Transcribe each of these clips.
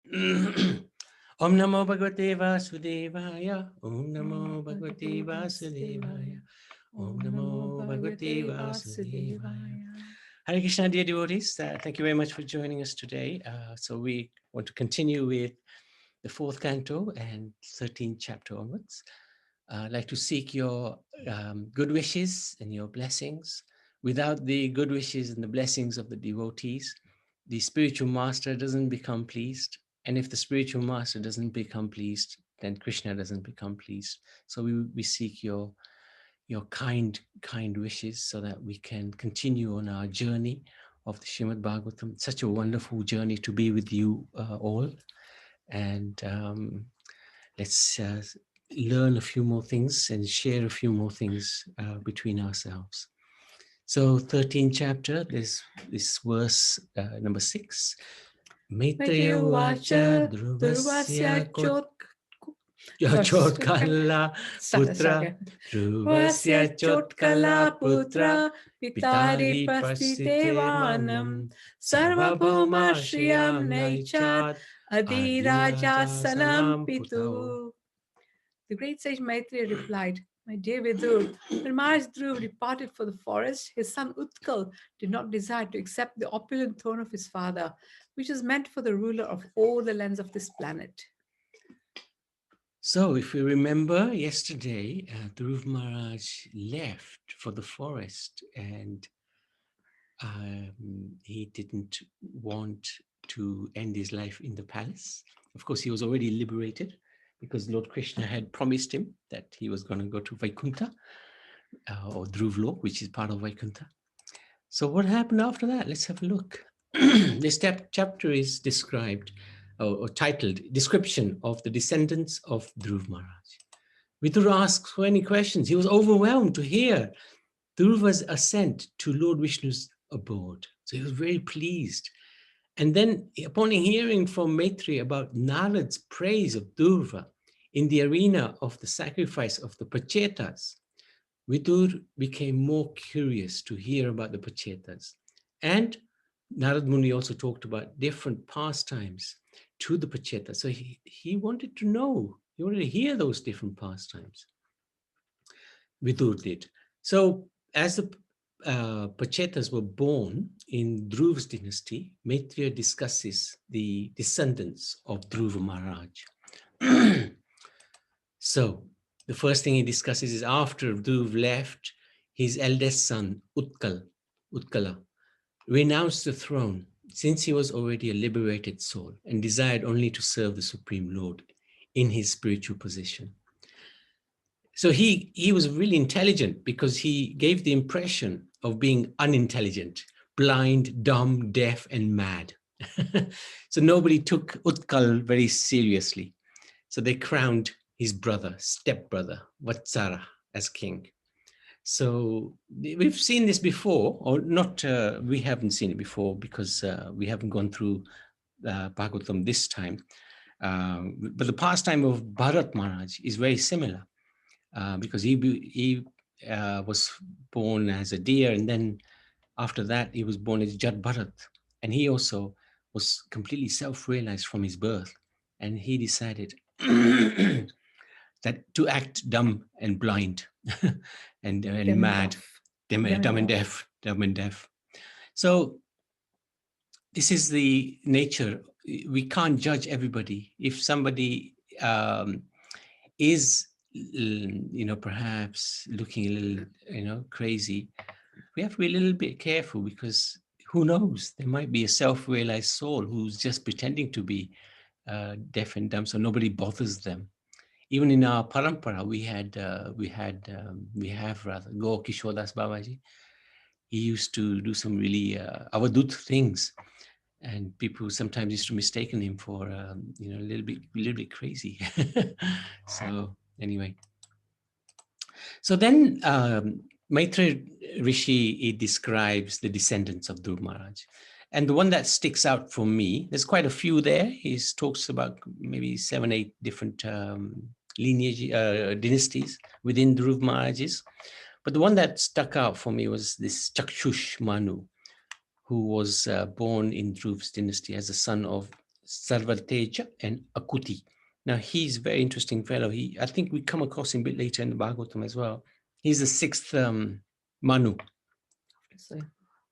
Om Namo Bhagavate Vasudevaya. Om Namo Bhagavate Vasudevaya. Om Namo Bhagavate Vasudevaya. Hare Krishna, dear devotees. Thank you very much for joining us today. So we want to continue with the 4th canto and 13th chapter onwards. I'd like to seek your good wishes and your blessings. Without the good wishes and the blessings of the devotees, the spiritual master doesn't become pleased. And if the spiritual master doesn't become pleased, then Krishna doesn't become pleased. So we seek your kind wishes so that we can continue on our journey of the Srimad Bhagavatam. It's such a wonderful journey to be with you all. And let's learn a few more things and share a few more things between ourselves. So 13th chapter, this verse number 6. Maitreya vacha druvasya chotkala putra druvasya chotkala putra pitari pasitevanam sarvabhauma shriyam naichat adiraja salam pitu. The great sage Maitreya replied, "My dear Vidur, when Maharaj Dhruv departed for the forest, his son Utkal did not desire to accept the opulent throne of his father, which is meant for the ruler of all the lands of this planet." So if we remember yesterday, Dhruv Maharaj left for the forest and he didn't want to end his life in the palace. Of course, he was already liberated because Lord Krishna had promised him that he was going to go to Vaikuntha or Dhruvlok, which is part of Vaikuntha. So what happened after that? Let's have a look. This chapter is described or titled Description of the Descendants of Dhruv Maharaj. Vidur asked so many questions. He was overwhelmed to hear Dhruva's ascent to Lord Vishnu's abode. So he was very pleased. And then upon hearing from Maitreya about Narad's praise of Dhruva in the arena of the sacrifice of the Pachetas, Vidur became more curious to hear about the Pachetas. And Narad Muni also talked about different pastimes to the Pachetas. So he wanted to know, he wanted to hear those different pastimes. Vidur did. So as the Pachetas were born in Dhruv's dynasty, Maitreya discusses the descendants of Dhruva Maharaj. So the first thing he discusses is after Dhruv left, his eldest son, Utkala, renounced the throne since he was already a liberated soul and desired only to serve the Supreme Lord in his spiritual position. So he was really intelligent because he gave the impression of being unintelligent, blind, dumb, deaf, and mad. So nobody took Utkal very seriously. So they crowned his brother, stepbrother, Vatsara, as king. So we've seen this before, or not, we haven't seen it before because we haven't gone through Bhagavatam this time. But the pastime of Bharat Maharaj is very similar. Because he was born as a deer, and then after that he was born as Jad Bharat, and he also was completely self-realized from his birth, and he decided that to act dumb and blind and mad, dumb and deaf. So this is the nature. We can't judge everybody. If somebody is perhaps looking a little, crazy, we have to be a little bit careful because who knows? There might be a self-realized soul who's just pretending to be deaf and dumb, so nobody bothers them. Even in our parampara, we have Go Kishodas Babaji. He used to do some really avadut things, and people sometimes used to mistaken him for a little bit crazy. So anyway, so then Maitreya Rishi describes the descendants of Dhruv Maharaj, and the one that sticks out for me, there's quite a few there. He talks about maybe 7-8 different lineage dynasties within Dhruv Maharaj's, but the one that stuck out for me was this Chakshush Manu, who was born in Dhruv's dynasty as a son of Sarvateja, and Akuti. Now, he's a very interesting fellow. I think we come across him a bit later in the Bhagavatam as well. He's the sixth Manu.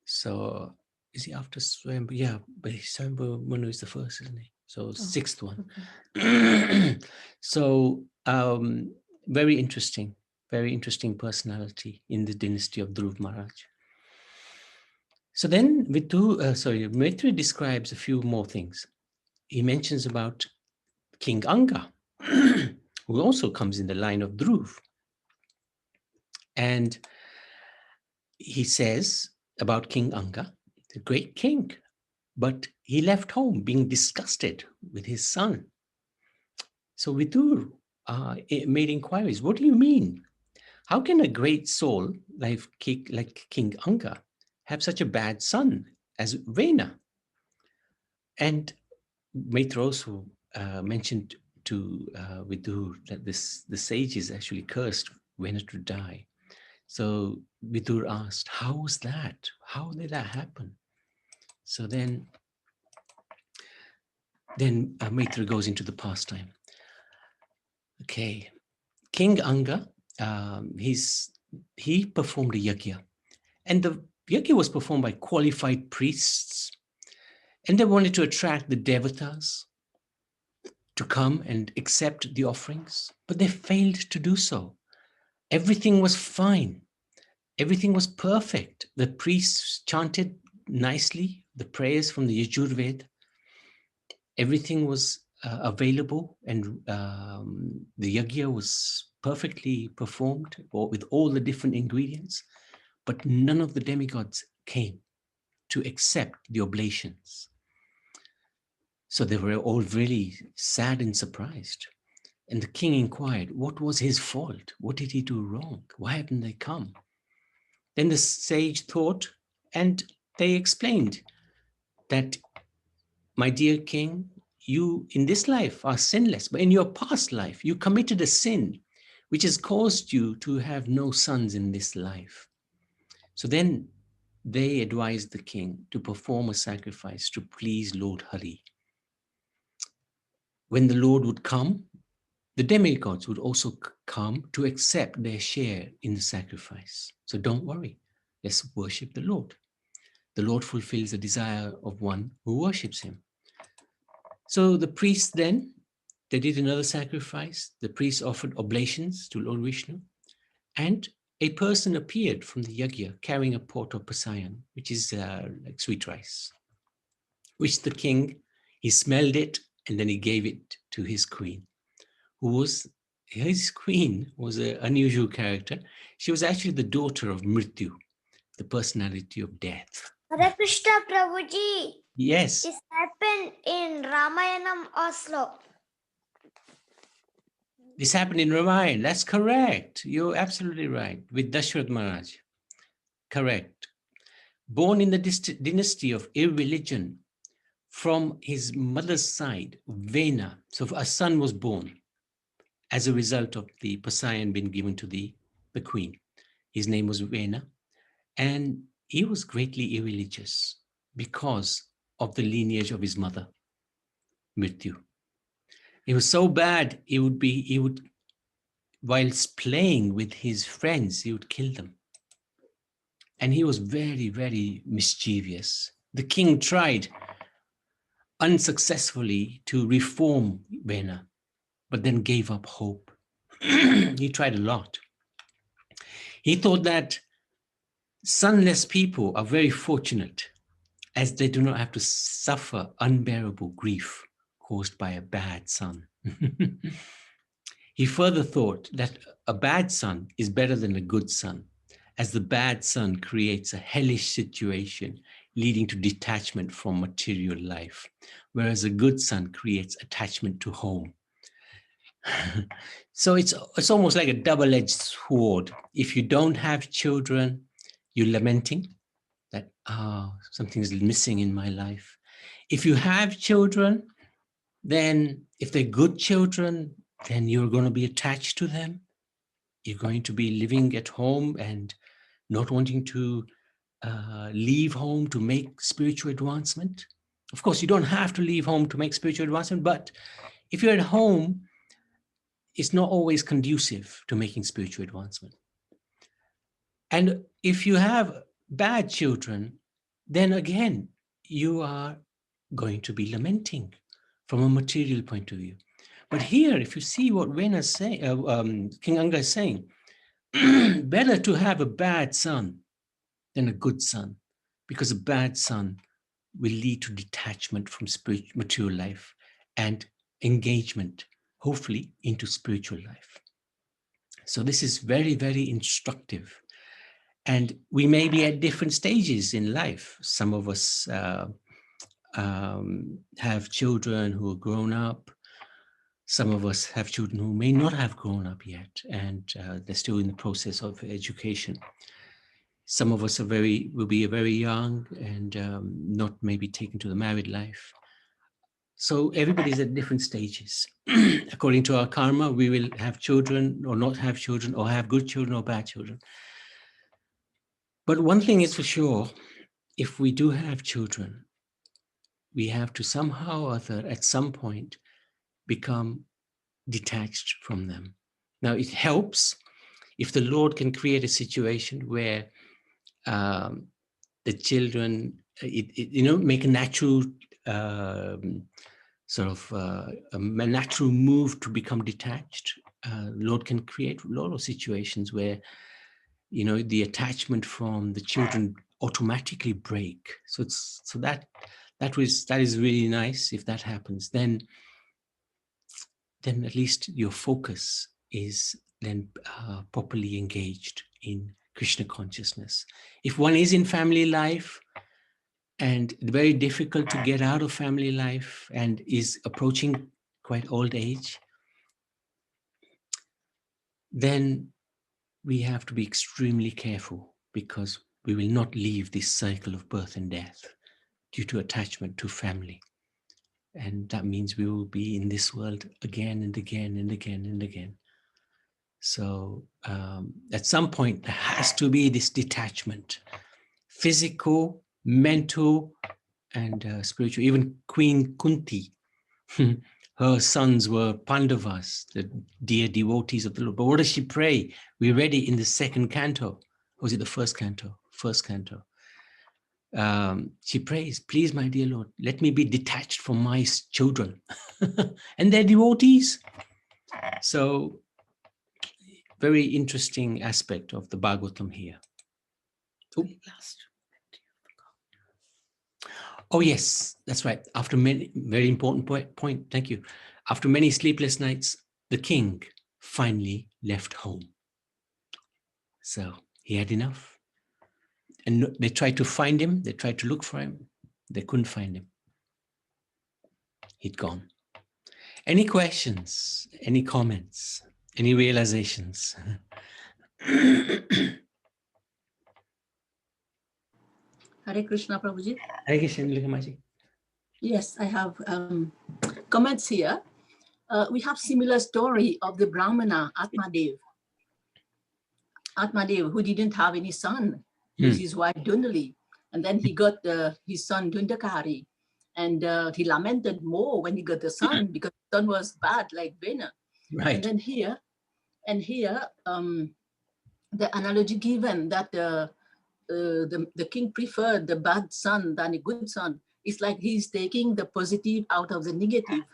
So, is he after Swayambhu? Yeah, but Swayambhu Manu is the first, isn't he? So, sixth one. Okay. So, very interesting personality in the dynasty of Dhruv Maharaj. So then Maitri describes a few more things. He mentions about King Anga, who also comes in the line of Dhruv. And he says about King Anga, the great king, but he left home being disgusted with his son. So Vidur made inquiries. What do you mean? How can a great soul like King Anga have such a bad son as Vena? And Maitra also mentioned to Vidur that the sages actually cursed Vena to die. So Vidur asked, how was that? How did that happen? So then Maitra goes into the pastime. Okay, King Anga, he performed a yajna, and the yajna was performed by qualified priests, and they wanted to attract the devatas to come and accept the offerings, but they failed to do so. Everything was fine. Everything was perfect. The priests chanted nicely the prayers from the Yajurveda. Everything was available, and the yajna was perfectly performed with all the different ingredients, but none of the demigods came to accept the oblations. So they were all really sad and surprised. And the king inquired, what was his fault? What did he do wrong? Why hadn't they come? Then the sage thought, and they explained that, my dear king, you in this life are sinless, but in your past life, you committed a sin which has caused you to have no sons in this life. So then they advised the king to perform a sacrifice to please Lord Hari. When the Lord would come, the demigods would also come to accept their share in the sacrifice. So don't worry, let's worship the Lord. The Lord fulfills the desire of one who worships him. So the priests then, they did another sacrifice. The priests offered oblations to Lord Vishnu, and a person appeared from the yajna carrying a pot of pasayan, which is like sweet rice, which the king, he smelled it, and then he gave it to his queen, his queen was an unusual character. She was actually the daughter of Mrityu, the personality of death. Hare Krishna, Prabhuji. Yes. This happened in Ramayanam, Oslo. This happened in Ramayana. That's correct. You're absolutely right. With Dashrath Maharaj. Correct. Born in the dynasty of irreligion, from his mother's side, Vena. So a son was born as a result of the pasayan being given to the queen. His name was Vena. And he was greatly irreligious because of the lineage of his mother, Mrityu. It was so bad, he would, whilst playing with his friends, he would kill them. And he was very, very mischievous. The king tried unsuccessfully to reform Vena, but then gave up hope. He tried a lot. He thought that sonless people are very fortunate, as they do not have to suffer unbearable grief caused by a bad son. He further thought that a bad son is better than a good son, as the bad son creates a hellish situation leading to detachment from material life, whereas a good son creates attachment to home. So it's almost like a double-edged sword. If you don't have children, you're lamenting that, something's missing in my life. If you have children, then if they're good children, then you're going to be attached to them. You're going to be living at home and not wanting to leave home to make spiritual advancement. Of course, you don't have to leave home to make spiritual advancement, but if you're at home, it's not always conducive to making spiritual advancement. And if you have bad children, then again, you are going to be lamenting from a material point of view. But here, if you see what Vena is saying, King Anga is saying, better to have a bad son than a good son, because a bad son will lead to detachment from material life and engagement, hopefully, into spiritual life. So this is very, very instructive. And we may be at different stages in life. Some of us have children who are grown up. Some of us have children who may not have grown up yet, and they're still in the process of education. Some of us will be very young and not maybe taken to the married life. So everybody's at different stages. According to our karma, we will have children or not have children, or have good children or bad children. But one thing is for sure, if we do have children, we have to somehow or other at some point become detached from them. Now, it helps if the Lord can create a situation where the children, make a natural a natural move to become detached. Lord can create a lot of situations where, the attachment from the children automatically break. So that is really nice. If that happens, then at least your focus is then properly engaged in Krishna consciousness. If one is in family life and very difficult to get out of family life and is approaching quite old age, then we have to be extremely careful, because we will not leave this cycle of birth and death due to attachment to family. And that means we will be in this world again and again and again and again. So at some point, there has to be this detachment, physical, mental, and spiritual. Even Queen Kunti, her sons were Pandavas, the dear devotees of the Lord. But what does she pray? We read it in the second canto. Or was it the first canto? First canto. She prays, please, my dear Lord, let me be detached from my children and their devotees. So, very interesting aspect of the Bhagavatam here. Oh, yes, that's right. After many, very important point, thank you. After many sleepless nights, the king finally left home. So he had enough. And they tried to find him. They tried to look for him. They couldn't find him. He'd gone. Any questions? Any comments? Any realizations? Hare Krishna, Prabhuji. Hare Krishna, Lukamaji. Yes, I have comments here. We have similar story of the Brahmana Atmadev. Atmadev, who didn't have any son, with his wife Dundali. And then he got his son Dundakari. And he lamented more when he got the son, because the son was bad like Vena. Right. And then here, the analogy given that the king preferred the bad son than a good son. It's like he's taking the positive out of the negative.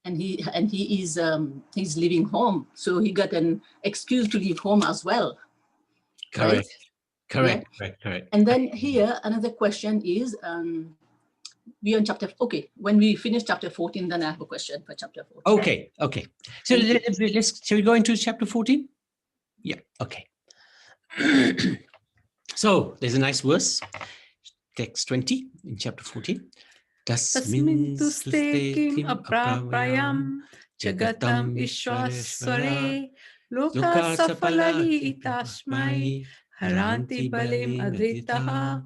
And he's leaving home, so he got an excuse to leave home as well. Correct. Right? Correct. And then here another question is, we on chapter. Okay, when we finish chapter 14, then I have a question for chapter 14. Okay. So shall we go into chapter 14? Yeah. Okay. So there's a nice verse, text 20 in chapter 14. Tasmintu stekim aprapayam jagatam ishwasware loka safalahi itasmai haranti balim adritaha.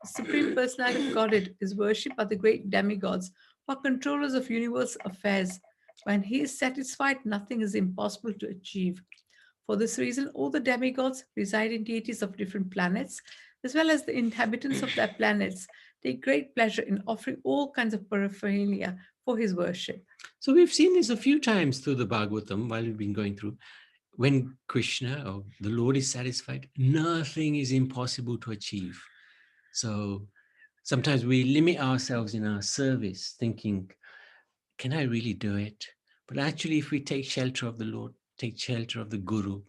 The Supreme Personality of Godhead is worshipped by the great demigods, who are controllers of universe affairs. When he is satisfied, nothing is impossible to achieve. For this reason, all the demigods reside in deities of different planets, as well as the inhabitants of their planets. take great pleasure in offering all kinds of paraphernalia for his worship. So we've seen this a few times through the Bhagavatam while we've been going through. When Krishna or the Lord is satisfied, nothing is impossible to achieve. So sometimes we limit ourselves in our service thinking, can I really do it? But actually, if we take shelter of the Lord, take shelter of the Guru,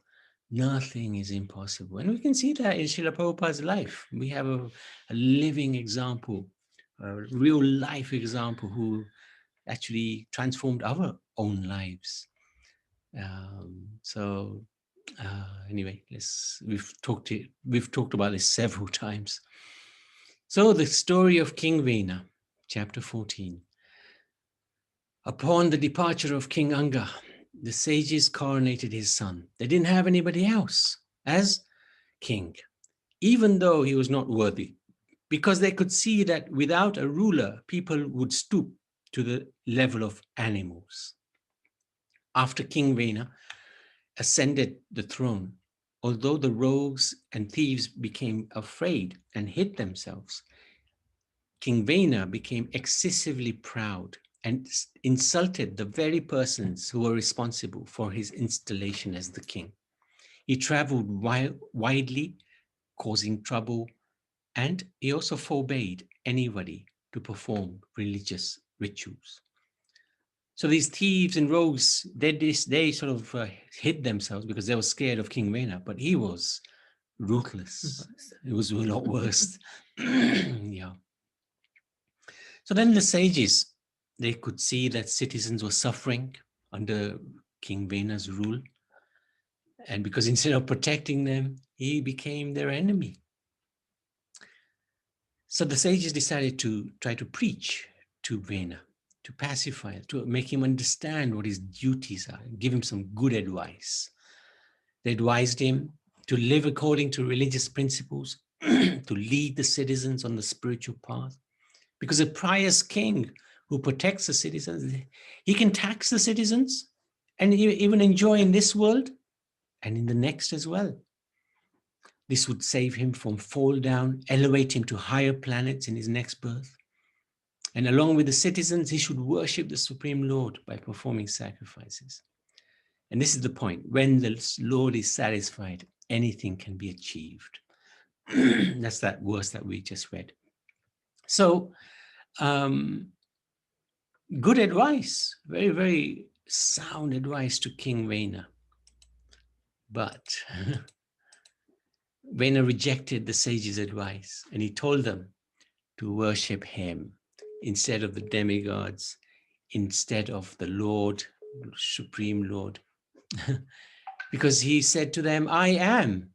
nothing is impossible. And we can see that in Srila Prabhupada's life. We have a living example, a real life example who actually transformed our own lives. Anyway, we've talked about this several times. So the story of King Vena, chapter 14. Upon the departure of King Anga, the sages coronated his son. They didn't have anybody else as king, even though he was not worthy, because they could see that without a ruler, people would stoop to the level of animals. After King Vena ascended the throne, although the rogues and thieves became afraid and hid themselves, King Vena became excessively proud and insulted the very persons who were responsible for his installation as the king. He traveled widely, causing trouble, and he also forbade anybody to perform religious rituals. So these thieves and rogues, they sort of hid themselves because they were scared of King Vena, but he was ruthless. It was a lot worse. Yeah. So then the sages, they could see that citizens were suffering under King Vena's rule. And because instead of protecting them, he became their enemy. So the sages decided to try to preach to Vena, to pacify, to make him understand what his duties are, give him some good advice. They advised him to live according to religious principles, to lead the citizens on the spiritual path. Because a pious king who protects the citizens, he can tax the citizens and even enjoy in this world and in the next as well. This would save him from fall down, elevate him to higher planets in his next birth. And along with the citizens, he should worship the Supreme Lord by performing sacrifices. And this is the point. When the Lord is satisfied, anything can be achieved. That's that verse that we just read. So, good advice, very, very sound advice to King Vena. But Vena rejected the sages' advice and he told them to worship him instead of the demigods, instead of the Lord, Supreme Lord. Because he said to them, I am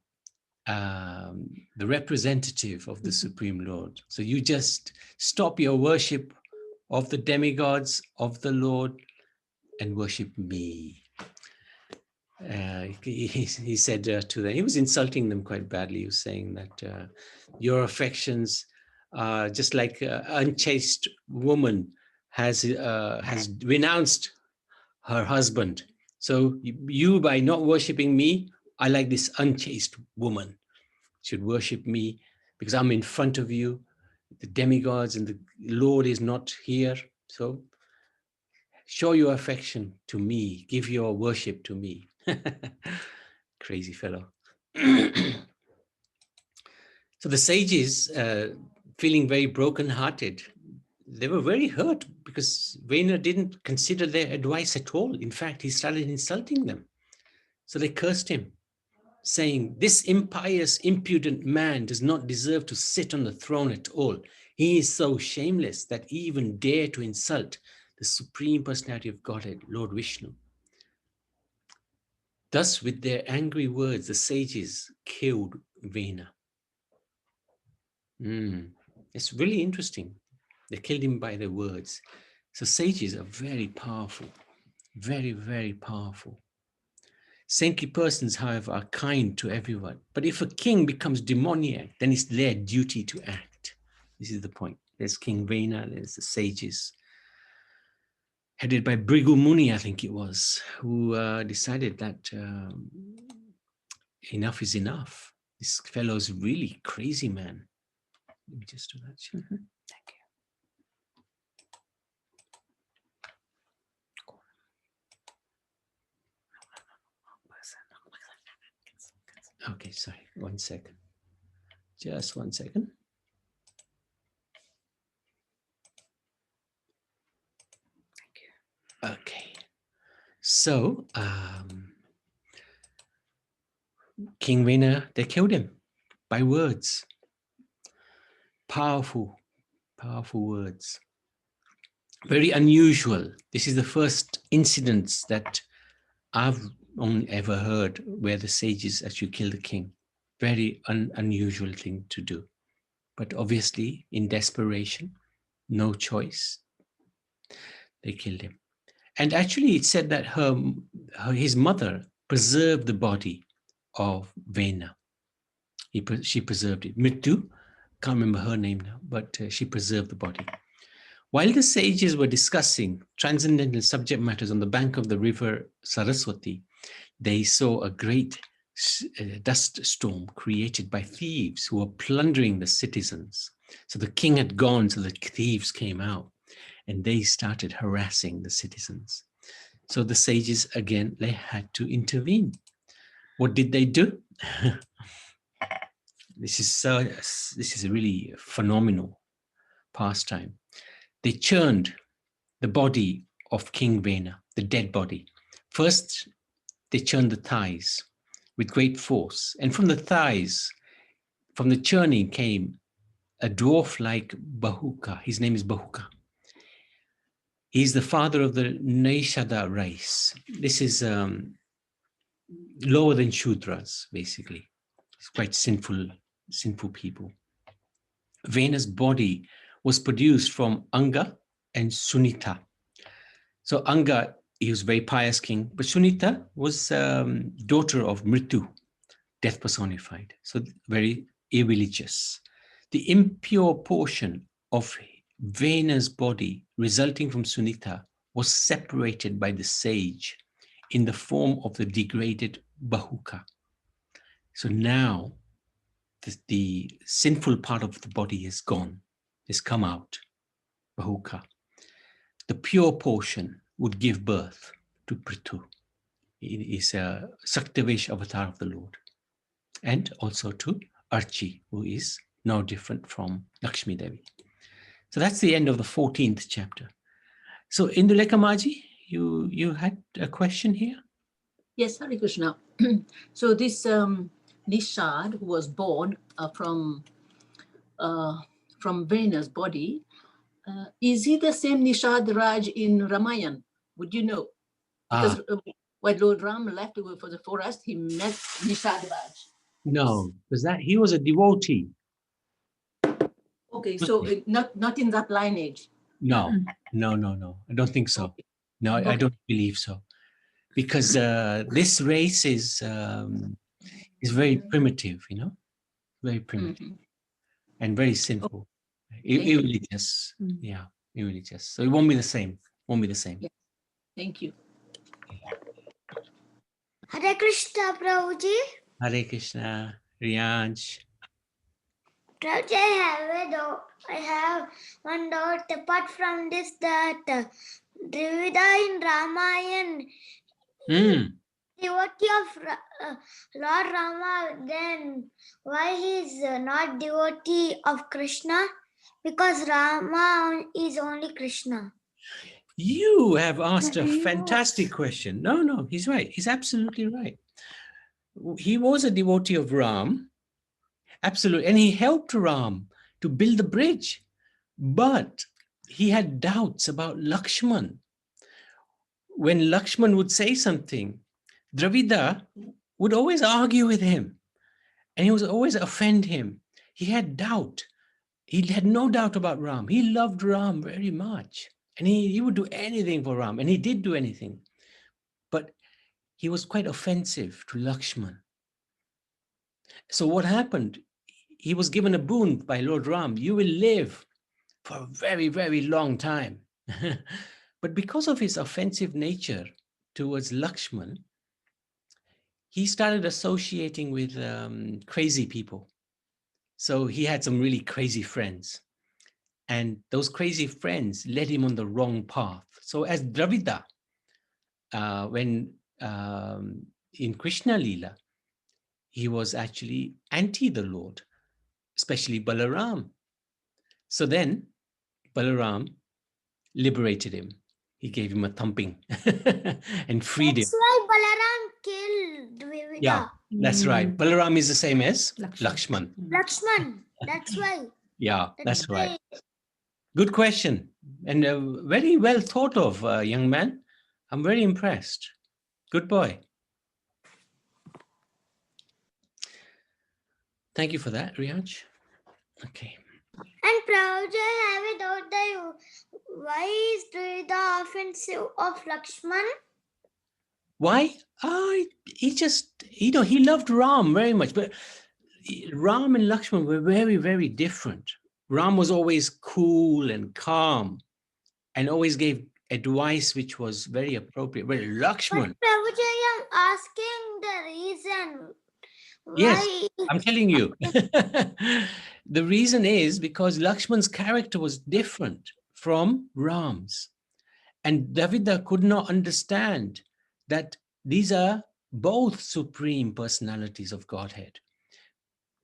the representative of the Supreme Lord. So you just stop your worship of the demigods, of the Lord, and worship me. He said to them, he was insulting them quite badly. He was saying that your affections are just like an unchaste woman has renounced her husband. So you, by not worshiping me, I like this unchaste woman, should worship me because I'm in front of you. The demigods and the Lord is not here. So show your affection to me, give your worship to me. Crazy fellow. So the sages, feeling very broken-hearted, they were very hurt because Vena didn't consider their advice at all. In fact, he started insulting them. So they cursed him, saying, this impious, impudent man does not deserve to sit on the throne at all. He is so shameless that he even dare to insult the Supreme Personality of Godhead, Lord Vishnu. Thus, with their angry words, the sages killed Vena. It's really interesting. They killed him by their words. So sages are very powerful, very, very powerful. Saintly persons, however, are kind to everyone. But if a king becomes demoniac, then it's their duty to act. This is the point. There's King Vena, there's the sages, headed by Bhrigu Muni, I think it was, who decided that enough is enough. This fellow's really crazy, man. Let me just do that. Okay, sorry, 1 second. Just 1 second. Okay, so King Vena, they killed him by words. Powerful words. Very unusual. This is the first incidents that I've only ever heard where the sages actually kill the king. Very unusual thing to do. But obviously, in desperation, no choice, they killed him. And actually, it said that his mother preserved the body of Vena. She preserved it. Mritu, can't remember her name now, but she preserved the body. While the sages were discussing transcendental subject matters on the bank of the river Saraswati, they saw a great dust storm created by thieves who were plundering the citizens. So the king had gone, so the thieves came out and they started harassing the citizens. So the sages, again, they had to intervene. What did they do? This is a really phenomenal pastime. They churned the body of King Vena, the dead body. First, they churned the thighs with great force. And from the thighs, from the churning came a dwarf like Bahuka. His name is Bahuka. He's the father of the Naishada race. This is lower than Shudras, basically. It's quite sinful people. Vena's body was produced from Anga and Sunita. So Anga, he was a very pious king, but Sunita was daughter of Mritu, death personified, so very irreligious. The impure portion of Vena's body resulting from Sunita was separated by the sage in the form of the degraded Bahuka. So now the sinful part of the body is gone, has come out, Bahuka. The pure portion would give birth to Prithu. It is a Saktavesh avatar of the Lord. And also to Archi, who is now different from Lakshmi Devi. So that's the end of the 14th chapter. So Indulekha Maji, you had a question here? Yes, Hare Krishna. So this Nishad, who was born from Vena's body, is he the same Nishad Raj in Ramayana? Would you know? Because when Lord Ram left to go for the forest, he met Nishad Raj. No, because he was a devotee. Okay, so not in that lineage. No. I don't think so. Okay. No, I don't believe so. Because this race is very primitive, very primitive and very sinful. Irreligious. Yeah, irreligious. So it won't be the same. Yeah. Thank you. Hare Krishna, Prabhuji. Hare Krishna, Riyansh. Prabhuji, I have one doubt. Apart from this, that Dvivida in Ramayana, devotee of Lord Rama, then why he is not devotee of Krishna? Because Rama is only Krishna. You have asked a fantastic question. No, he's right. He's absolutely right. He was a devotee of Ram, absolutely, and he helped Ram to build the bridge. But he had doubts about Lakshman. When Lakshman would say something, Dravida would always argue with him, and he would always offend him. He had doubt. He had no doubt about Ram. He loved Ram very much. And he would do anything for Ram, and he did do anything. But he was quite offensive to Lakshman. So what happened? He was given a boon by Lord Ram. You will live for a very, very long time. But because of his offensive nature towards Lakshman, he started associating with crazy people. So he had some really crazy friends. And those crazy friends led him on the wrong path. So as Dravida, when in Krishna Lila, he was actually anti the Lord, especially Balaram. So then Balaram liberated him. He gave him a thumping and freed him. That's why Balaram killed Vivida. Yeah, that's right. Balaram is the same as Lakshman. Lakshman. Lakshman. That's why. Yeah, that's why. right. Good question. And very well thought of, young man. I'm very impressed. Good boy. Thank you for that, Riyaj. Okay. And Prabhuji, I have a doubt that why is the offensive of Lakshman? Why? He just, he loved Ram very much, but Ram and Lakshman were very, very different. Ram was always cool and calm and always gave advice which was very appropriate. But Lakshman... But Prabhuji, I am asking the reason. Yes, Why? I'm telling you. The reason is because Lakshman's character was different from Ram's. And Davida could not understand that these are both supreme personalities of Godhead.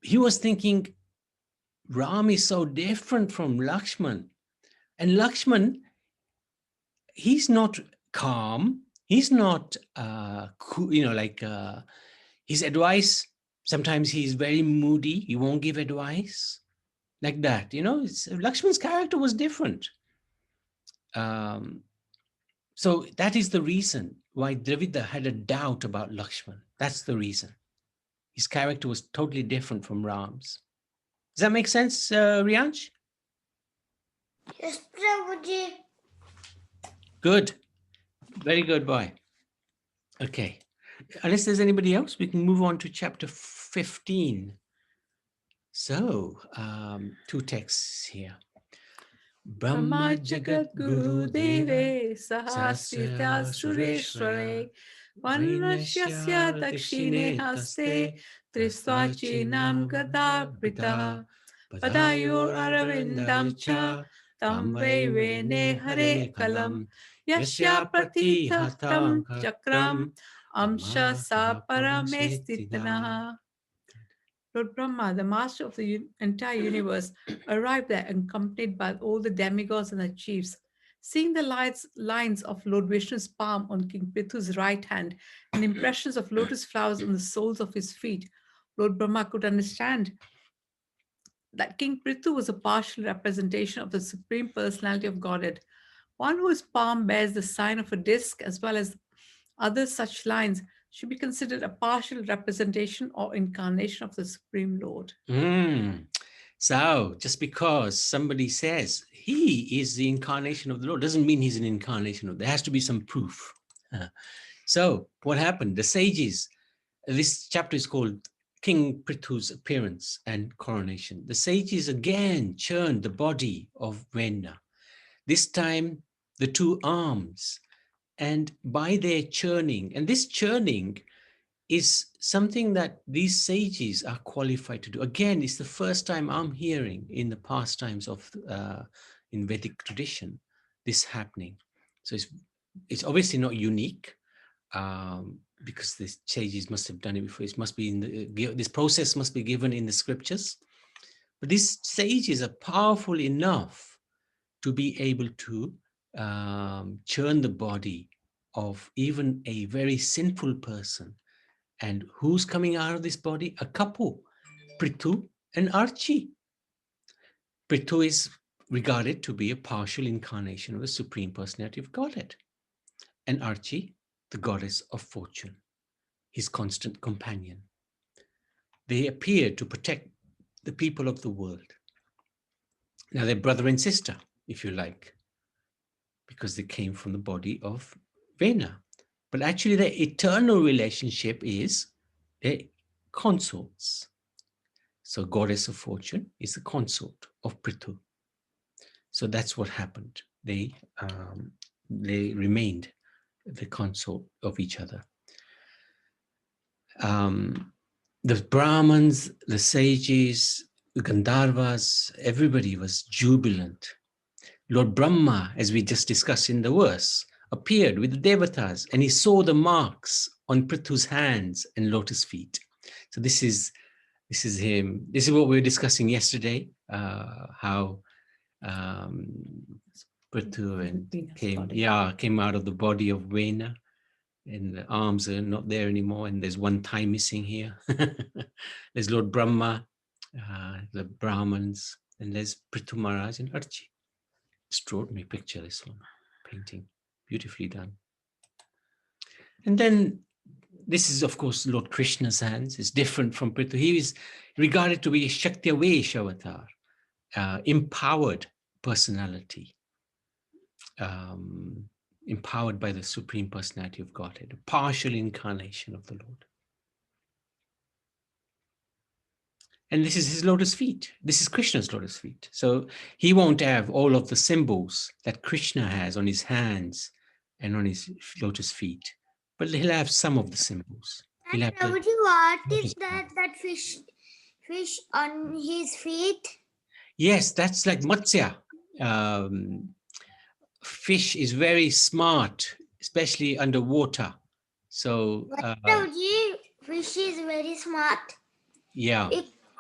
He was thinking, Ram is so different from Lakshman. And Lakshman, he's not calm. He's not, his advice, sometimes he's very moody. He won't give advice like that. Lakshman's character was different. So that is the reason why Dravida had a doubt about Lakshman. That's the reason. His character was totally different from Ram's. Does that make sense, Riyansh? Yes, Prabhuji. Good. Very good, boy. Okay. Unless there's anybody else, we can move on to chapter 15. So, 2 texts here. Brahma Jagat Guru Deve Sahasrita Sureshware Vanashyasya Dakshine Haste Triswachinam Gada Prita Padayor Aravindam Cha Tam Vene Hare Kalam Yasya Pratihatam Chakram Amsha Sa Paramestitana. Lord Brahma, the master of the entire universe, arrived there accompanied by all the demigods and the chiefs. Seeing the lines of Lord Vishnu's palm on King Prithu's right hand and impressions of lotus flowers on the soles of his feet, Lord Brahma could understand that King Prithu was a partial representation of the Supreme Personality of Godhead, one whose palm bears the sign of a disc as well as other such lines should be considered a partial representation or incarnation of the Supreme Lord. So, just because somebody says he is the incarnation of the Lord doesn't mean he's an incarnation of. There has to be some proof. So, what happened? The sages, this chapter is called King Prithu's Appearance and Coronation. The sages again churned the body of Vena. This time, the 2 arms. And by their churning, and this churning is something that these sages are qualified to do. Again, it's the first time I'm hearing in the pastimes of in Vedic tradition this happening. So it's obviously not unique because the sages must have done it before. It must be in this process must be given in the scriptures. But these sages are powerful enough to be able to churn the body of even a very sinful person. And who's coming out of this body? A couple, Prithu and Archie. Prithu is regarded to be a partial incarnation of the Supreme Personality of Godhead. And Archie, the goddess of fortune, his constant companion. They appear to protect the people of the world. Now they're brother and sister, if you like, because they came from the body of Vena. But actually their eternal relationship is they're consorts. So goddess of fortune is the consort of Prithu. So that's what happened. They remained the consort of each other. The Brahmins, the sages, the Gandharvas, everybody was jubilant. Lord Brahma, as we just discussed in the verse, appeared with the Devatas and he saw the marks on Prithu's hands and lotus feet. So this is him. This is what we were discussing yesterday, how Prithu and came out of the body of Vena, and the arms are not there anymore, and there's one thigh missing here. There's Lord Brahma, the Brahmins, and there's Prithu Maharaj and Archie. Extraordinary picture, this one, painting, beautifully done. And then this is, of course, Lord Krishna's hands. It's different from Prithu. He is regarded to be a Shakti-avesh avatar, empowered personality, empowered by the Supreme Personality of Godhead, a partial incarnation of the Lord. And this is his lotus feet. This is Krishna's lotus feet. So he won't have all of the symbols that Krishna has on his hands and on his lotus feet, but he'll have some of the symbols. And Prabhuji, what is that fish on his feet? Yes, that's like Matsya. Fish is very smart, especially underwater. So Prabhuji, fish is very smart. Yeah.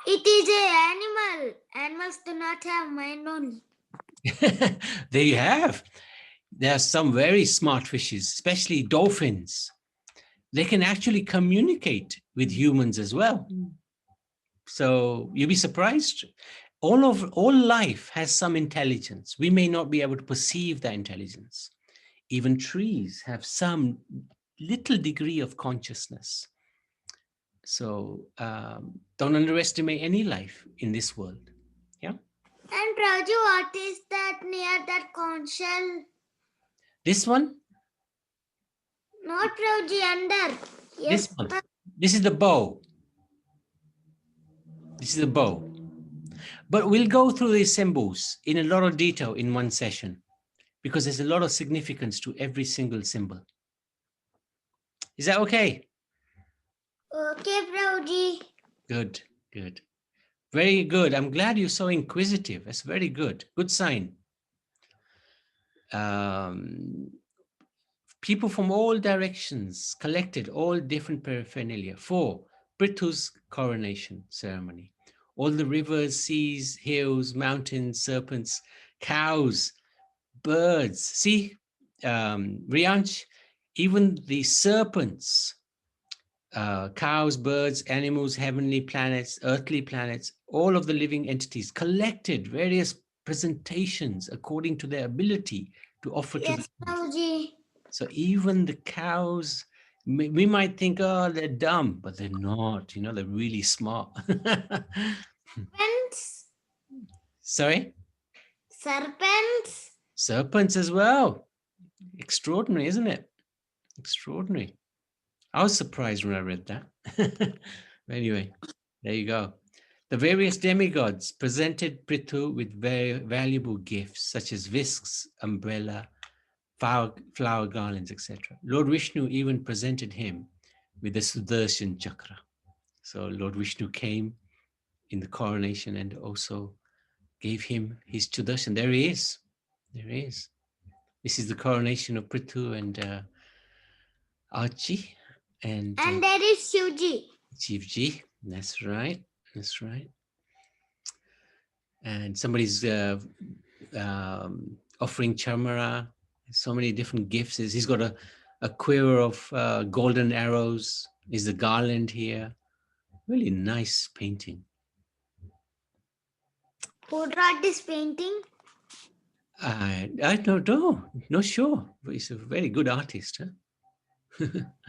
It is an animal. Animals do not have mind only. There you have. There are some very smart fishes, especially dolphins. They can actually communicate with humans as well. So you'll be surprised. All life has some intelligence. We may not be able to perceive that intelligence. Even trees have some little degree of consciousness. So don't underestimate any life in this world. Yeah. And Prabhuji, what is that near that conch shell? This one? Not Prabhuji, under. Yes. This one. This is the bow. This is the bow. But we'll go through these symbols in a lot of detail in one session, because there's a lot of significance to every single symbol. Is that okay? Okay, Prabhuji. Good, good. Very good. I'm glad you're so inquisitive. That's very good. Good sign. People from all directions collected, all different paraphernalia for Prithu's coronation ceremony. All the rivers, seas, hills, mountains, serpents, cows, birds. See, Rianch, even the serpents, cows, birds, animals, heavenly planets, earthly planets, all of the living entities collected various presentations according to their ability to offer to the Prabhuji. So even the cows, we might think, oh, they're dumb, but they're not. They're really smart. Serpents. Sorry? Serpents. Serpents as well. Extraordinary, isn't it? Extraordinary. I was surprised when I read that. Anyway, there you go. The various demigods presented Prithu with very valuable gifts, such as whisks, umbrella, flower garlands, etc. Lord Vishnu even presented him with the Sudarshan Chakra. So Lord Vishnu came in the coronation and also gave him his Sudarshan. There he is. There he is. This is the coronation of Prithu and Archie. And there is Shivji. Shivji. That's right. That's right. And somebody's offering chamara. So many different gifts. He's got a quiver of golden arrows. Is the garland here? Really nice painting. Who draw this painting? I don't know. Not sure. But he's a very good artist, huh?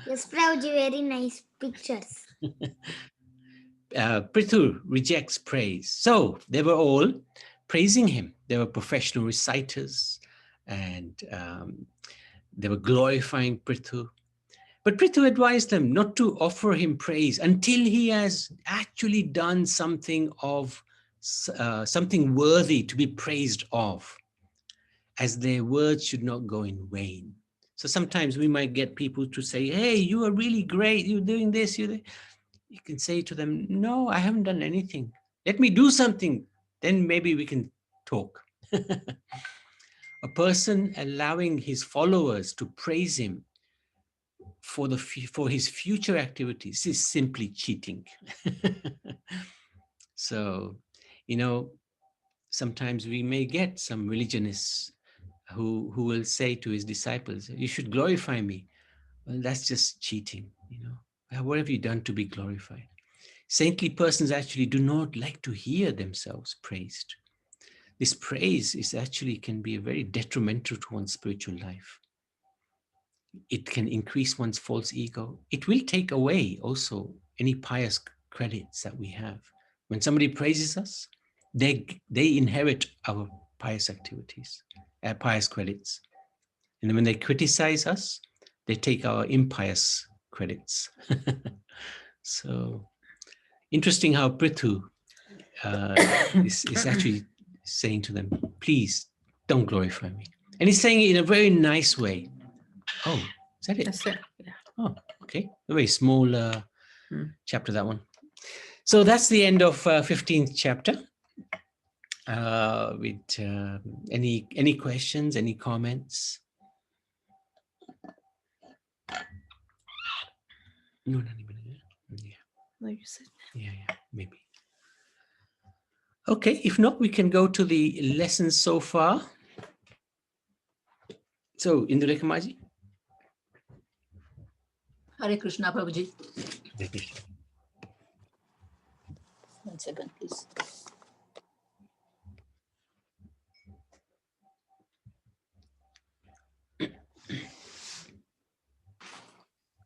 Yes, Prabhuji, very nice pictures. Prithu rejects praise. So they were all praising him. They were professional reciters and they were glorifying Prithu. But Prithu advised them not to offer him praise until he has actually done something of something worthy to be praised of, as their words should not go in vain. So sometimes we might get people to say, hey, you are really great. You're doing this. You can say to them, no, I haven't done anything. Let me do something. Then maybe we can talk. A person allowing his followers to praise him for his future activities is simply cheating. So, sometimes we may get some religionists who will say to his disciples, you should glorify me. Well, that's just cheating. What have you done to be glorified? Saintly persons actually do not like to hear themselves praised. This praise can be very detrimental to one's spiritual life. It can increase one's false ego. It will take away also any pious credits that we have. When somebody praises us, they inherit our pious activities, pious credits. And when they criticize us, they take our impious credits. So interesting how Prithu is actually saying to them, please don't glorify me. And he's saying it in a very nice way. Oh, is that it? That's it. Yeah. Oh, okay. A very small chapter, that one. So that's the end of 15th chapter. With any questions, any comments? No, not even. Yeah. Like you said. Yeah, maybe. Okay, if not, we can go to the lessons so far. So, Indulekha Maji. Hare Krishna, Prabhuji. Hare Krishna. 1 second, please.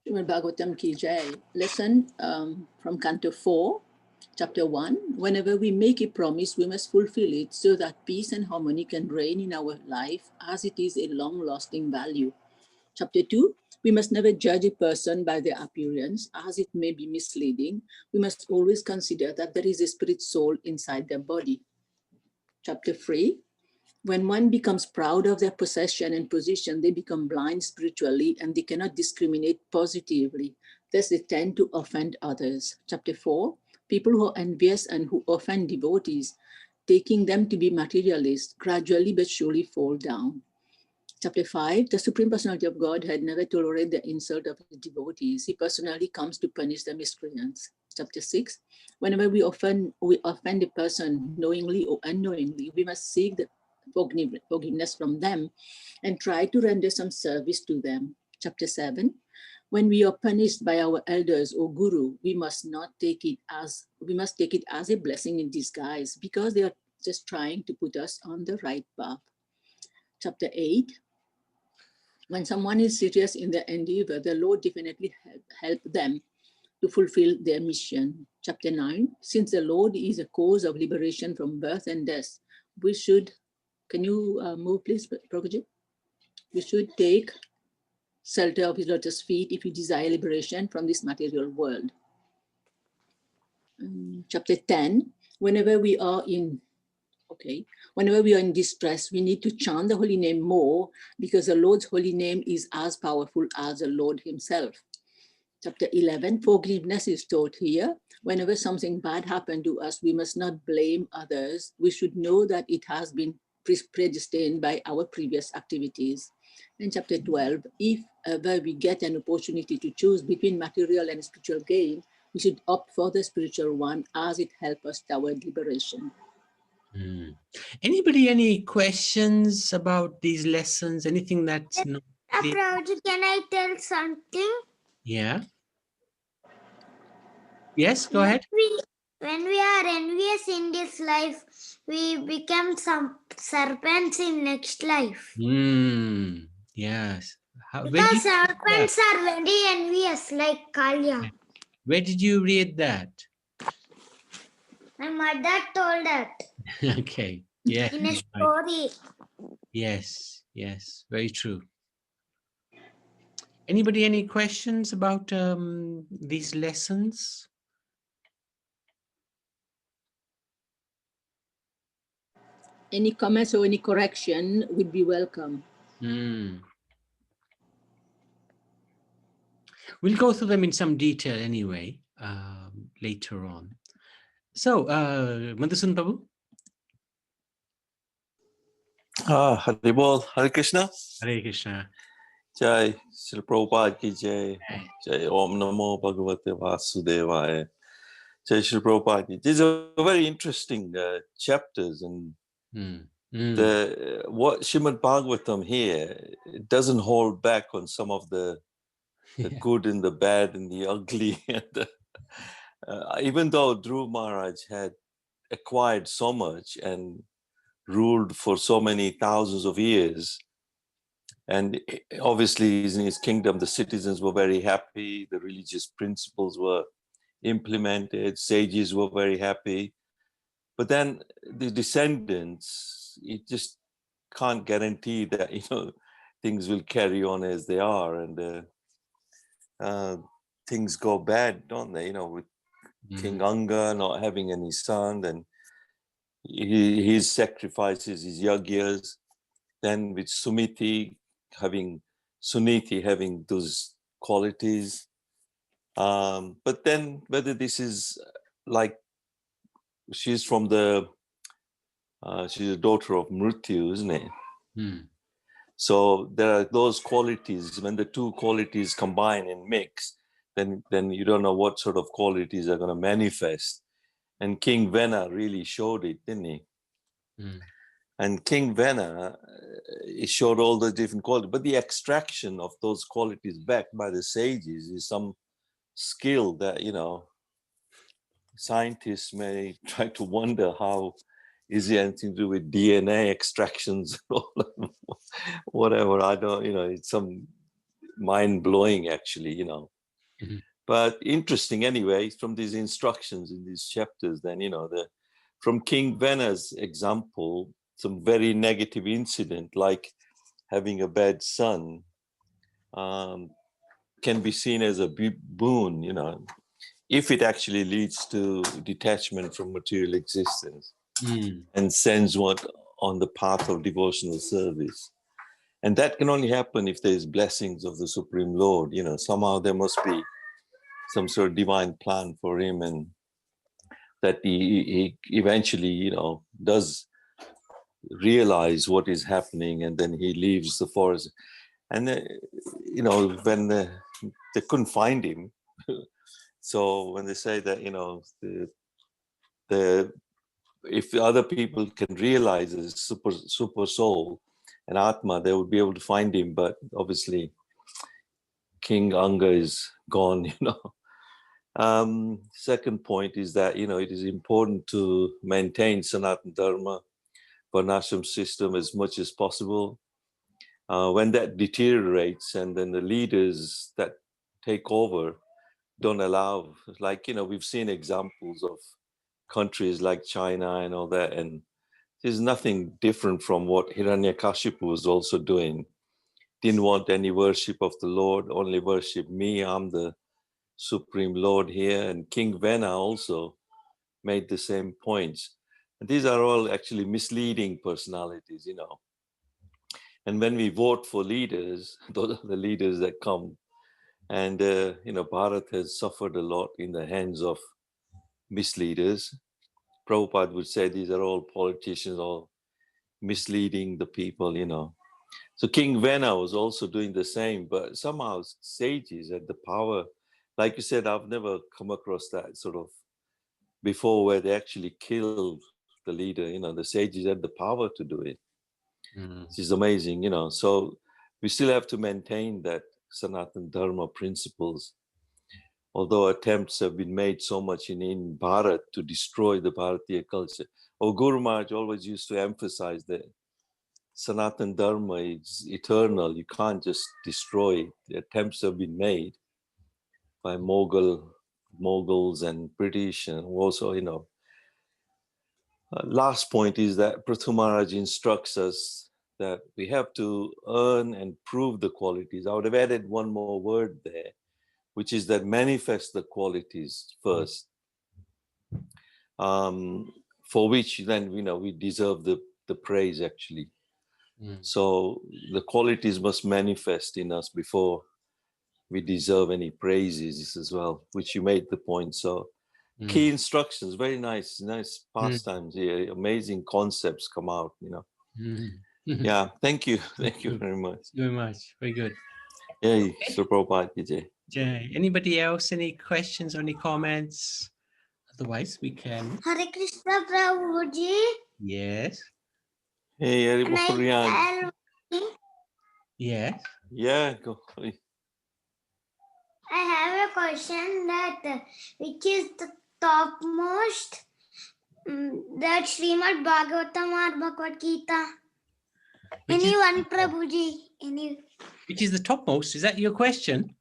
Srimad Bhagavatam ki jai. Lesson from Canto 4, Chapter 1. Whenever we make a promise, we must fulfill it so that peace and harmony can reign in our life as it is a long-lasting value. Chapter 2. We must never judge a person by their appearance, as it may be misleading. We must always consider that there is a spirit soul inside their body. Chapter 3. When one becomes proud of their possession and position, they become blind spiritually and they cannot discriminate positively. Thus, they tend to offend others. Chapter 4. People who are envious and who offend devotees, taking them to be materialists, gradually but surely fall down. Chapter 5, the Supreme Personality of Godhead never tolerates the insult of his devotees. He personally comes to punish the miscreants. Chapter 6, whenever we offend a person knowingly or unknowingly, we must seek the forgiveness from them and try to render some service to them. Chapter 7, when we are punished by our elders or guru, we must take it as a blessing in disguise because they are just trying to put us on the right path. Chapter 8, when someone is serious in their endeavor, the Lord definitely help them to fulfill their mission. Chapter 9, since the Lord is a cause of liberation from birth and death, we should, can you move please, Prabhuji? We should take shelter of his lotus feet if we desire liberation from this material world. Chapter 10, whenever we are in distress, we need to chant the holy name more because the Lord's holy name is as powerful as the Lord himself. Chapter 11, forgiveness is taught here. Whenever something bad happened to us, we must not blame others. We should know that it has been predestined by our previous activities. In chapter 12, if ever we get an opportunity to choose between material and spiritual gain, we should opt for the spiritual one as it helps us toward liberation. Anybody, any questions about these lessons? Anything that's not clear? Can I tell something? Yeah. Yes, go ahead. When we are envious in this life, we become some serpents in next life. Yes. Because serpents are very envious, like Kalya. Where did you read that? My mother told that. Okay. Yeah. In a story. Yes. Very true. Anybody, any questions about these lessons? Any comments or any correction would be welcome. We'll go through them in some detail anyway, later on. So, Madhusudan Prabhu? Hare Bol, Hare Krishna. Hare Krishna. Jai Srila Prabhupada ki Jai. Jai Om Namo Bhagavate Vasudevaya. Jai Srila Prabhupada ki. These are very interesting chapters, and what Srimad Bhagavatam here, it doesn't hold back on some of the good and the bad and the ugly. And even though Dhruv Maharaj had acquired so much and ruled for so many thousands of years, and obviously in his kingdom, the citizens were very happy, the religious principles were implemented, sages were very happy. But then the descendants, it just can't guarantee that, things will carry on as they are, and things go bad, don't they? With King Anga not having any son, and his sacrifices, his yagyas, then with Suniti having those qualities. But then whether this is like, she's from she's a daughter of Mrityu, isn't it? So there are those qualities. When the two qualities combine and mix, then you don't know what sort of qualities are going to manifest. And King Vena really showed it, didn't he? And King Vena, he showed all the different qualities, but the extraction of those qualities back by the sages is some skill that, scientists may try to wonder how is it anything to do with DNA extractions or whatever. I don't, it's some mind-blowing actually, But interesting anyway, from these instructions in these chapters, then, from King Vena's example, some very negative incident like having a bad son can be seen as a boon, if it actually leads to detachment from material existence and sends one on the path of devotional service. And that can only happen if there's blessings of the Supreme Lord. Somehow there must be some sort of divine plan for him, and that he eventually, does realize what is happening, and then he leaves the forest. And, when they couldn't find him, so when they say that, if other people can realize a super soul, an Atma, they would be able to find him. But obviously, King Anga is gone, Second point is that, it is important to maintain Sanatana Dharma, Varnashram system as much as possible. When that deteriorates, and then the leaders that take over don't allow, like, we've seen examples of countries like China and all that, and there's nothing different from what Hiranyakashipu was also doing. Didn't want any worship of the Lord, only worship me, I'm the Supreme Lord here. And King Vena also made the same points. And these are all actually misleading personalities, And when we vote for leaders, those are the leaders that come. And, Bharat has suffered a lot in the hands of misleaders. Prabhupada would say these are all politicians, all misleading the people, So King Vena was also doing the same, but somehow sages had the power. Like you said, I've never come across that sort of before, where they actually killed the leader. The sages had the power to do it. Which is amazing, So we still have to maintain that Sanatana Dharma principles. Although attempts have been made so much in Bharat to destroy the Bharatiya culture. Guru Maharaj always used to emphasize that Sanatana Dharma is eternal. You can't just destroy it. The attempts have been made by Mughals and British, and also, last point is that Prithu Maharaj instructs us that we have to earn and prove the qualities. I would have added one more word there, which is that manifest the qualities first, for which then, we deserve the praise actually. So the qualities must manifest in us before we deserve any praises as well, which you made the point. So key instructions, very nice pastimes here, amazing concepts come out, Yeah, thank you very much. Very much, very good. Hey, Sri Prabhupada ki jai. Jai. Anybody else? Any questions or any comments? Otherwise, we can. Hare Krishna Prabhuji. Yes. Hey, Hari Can I Bokurian. tell? Yes. Yeah, go. I have a question that which is the topmost, that Srimad Bhagavatam or Bhagavad Gita? Which is, Anyone, Prabhuji? Any? which is the topmost? Is that your question?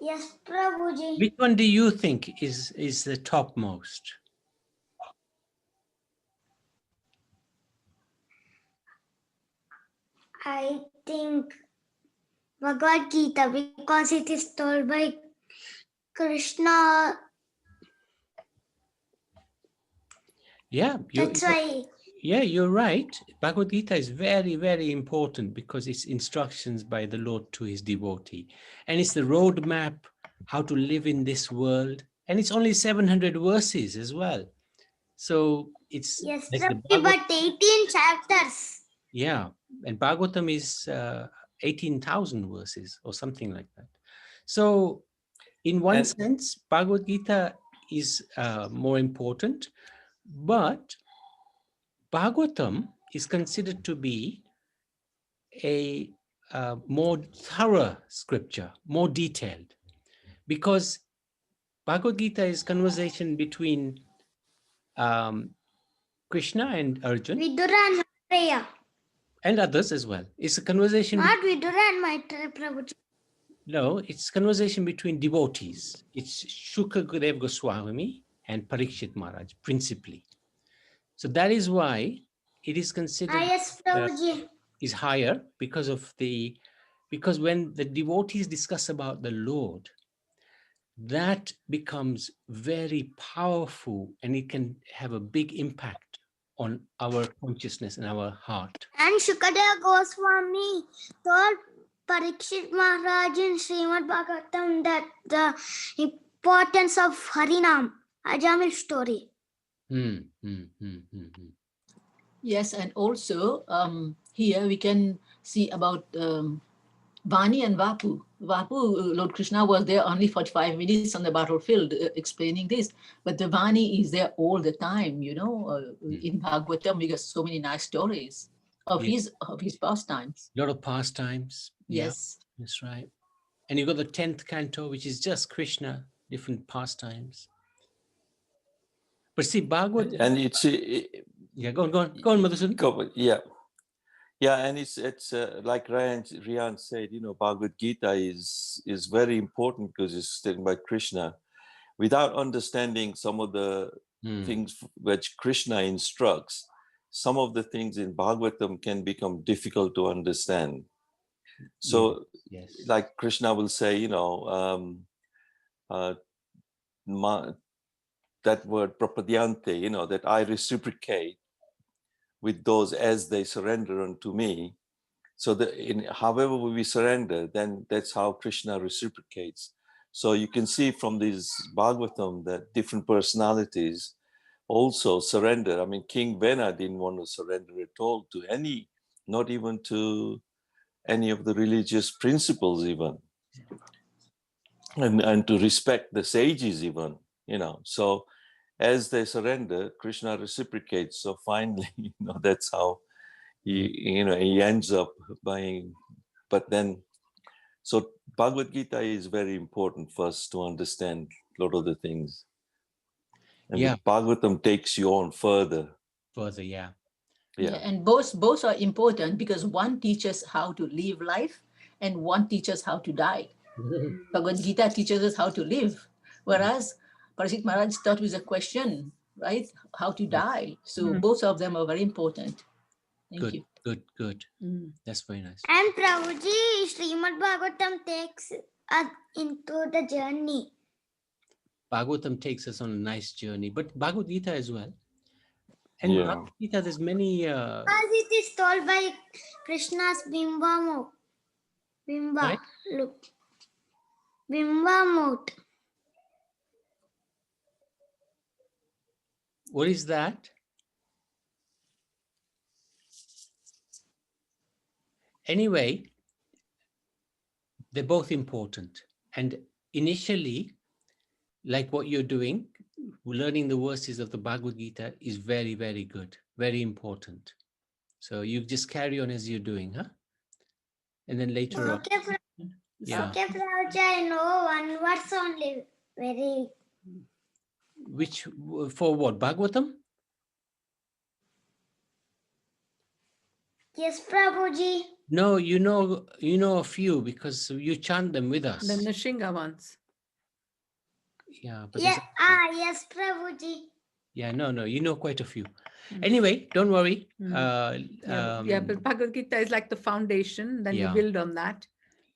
Yes, Prabhuji. Which one do you think is the topmost? I think Bhagavad Gita, because it is told by Krishna. Yeah, That's why. yeah, you're right. Bhagavad Gita is very, very important because it's instructions by the Lord to his devotee. And it's the roadmap how to live in this world. And it's only 700 verses as well. So it's Yes, like the Prabhuji, but 18 chapters. yeah, and Bhagavatam is 18,000 verses or something like that. So in one And- sense, Bhagavad Gita is more important, but Bhagavatam is considered to be a more thorough scripture, more detailed, because Bhagavad Gita is conversation between Krishna and Arjun Vidura and Maitreya. and others as well. It's a conversation. Not Vidura and Maitreya, Prabhuji. No, it's conversation between devotees. It's Shukadev Goswami and Parikshit Maharaj principally. So that is why it is considered Yes, Prabhuji. is higher because when the devotees discuss about the Lord, that becomes very powerful and it can have a big impact on our consciousness and our heart. And Shukadeva Goswami told Parikshit Maharaj in Srimad Bhagavatam that the importance of Harinam, Ajamil story. Yes, and also here we can see about Vani and Vapu. Vapu, Lord Krishna was there only 45 minutes on the battlefield explaining this, but the Vani is there all the time, you know. In Bhagavatam, we get so many nice stories of his pastimes. A lot of pastimes. Yes. Yeah, that's right. And you got the 10th canto, which is just Krishna, different pastimes. But see, Bhagavad... And it's... yeah, go on, Madhusudan. Yeah, and it's like Rian said, you know, Bhagavad Gita is very important because it's written by Krishna. Without understanding some of the things which Krishna instructs, some of the things in Bhagavatam can become difficult to understand. So, yes. like Krishna will say, you know, that word prapadyante, you know, that I reciprocate with those as they surrender unto me. So however we surrender, then that's how Krishna reciprocates. So you can see from this Bhagavatam that different personalities also surrender. I mean, King Vena didn't want to surrender at all to any, not even to any of the religious principles even. And to respect the sages even, you know. So as they surrender, Krishna reciprocates. So finally, you know, that's how he ends up buying. But then, so Bhagavad Gita is very important for us to understand a lot of the things. And the Bhagavatam takes you on further. Yeah. And both are important because one teaches how to live life and one teaches how to die. Bhagavad Gita teaches us how to live, whereas Parikshit Maharaj taught with a question, right? How to die. So both of them are very important. Thank you. Good. That's very nice. And Prabhuji, Srimad Bhagavatam takes us into the journey. Bhagavatam takes us on a nice journey, but Bhagavad Gita as well. And Bhagavad Gita, there's many... As it is told by Krishna's Bimba, right? Look. Bimba Moot. What is that? Anyway, They're both important. And initially, like what you're doing, learning the verses of the Bhagavad Gita is very, very good, very important. So you just carry on as you're doing, huh? And then later on. Okay, Yeah. okay, Prabhuji, I know one verse only. Very. Which, for what, Bhagavatam? Yes, Prabhuji. No, you know a few because you chant them with us. The Nishinga ones. Yeah, but Yeah. Yes, Prabhuji. yeah, no, you know quite a few. Anyway, don't worry. Yeah, but Bhagavad Gita is like the foundation. Then you yeah. build on that,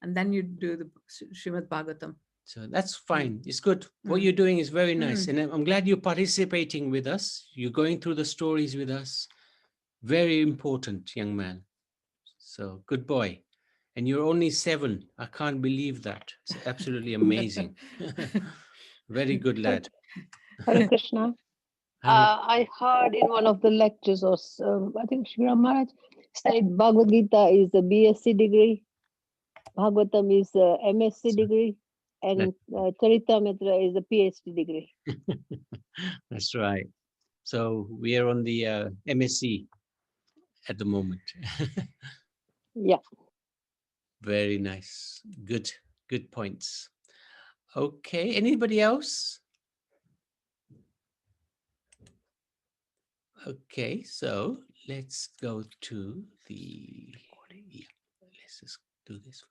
and then you do the Srimad Bhagavatam. So that's fine. It's good. What you're doing is very nice. And I'm glad you're participating with us. You're going through the stories with us. Very important, young man. So good boy. And you're only 7. I can't believe that. It's absolutely amazing. Very good lad. Hare Krishna. I heard in one of the lectures, or I think Shri Ram Maharaj said Bhagavad Gita is a BSc degree, Bhagavatam is a MSc degree, and Charitamrita is a PhD degree. That's right. So we are on the MSc at the moment. Yeah. Very nice. Good points. Okay. Anybody else? Okay, so let's go to the, yeah, let's just do this.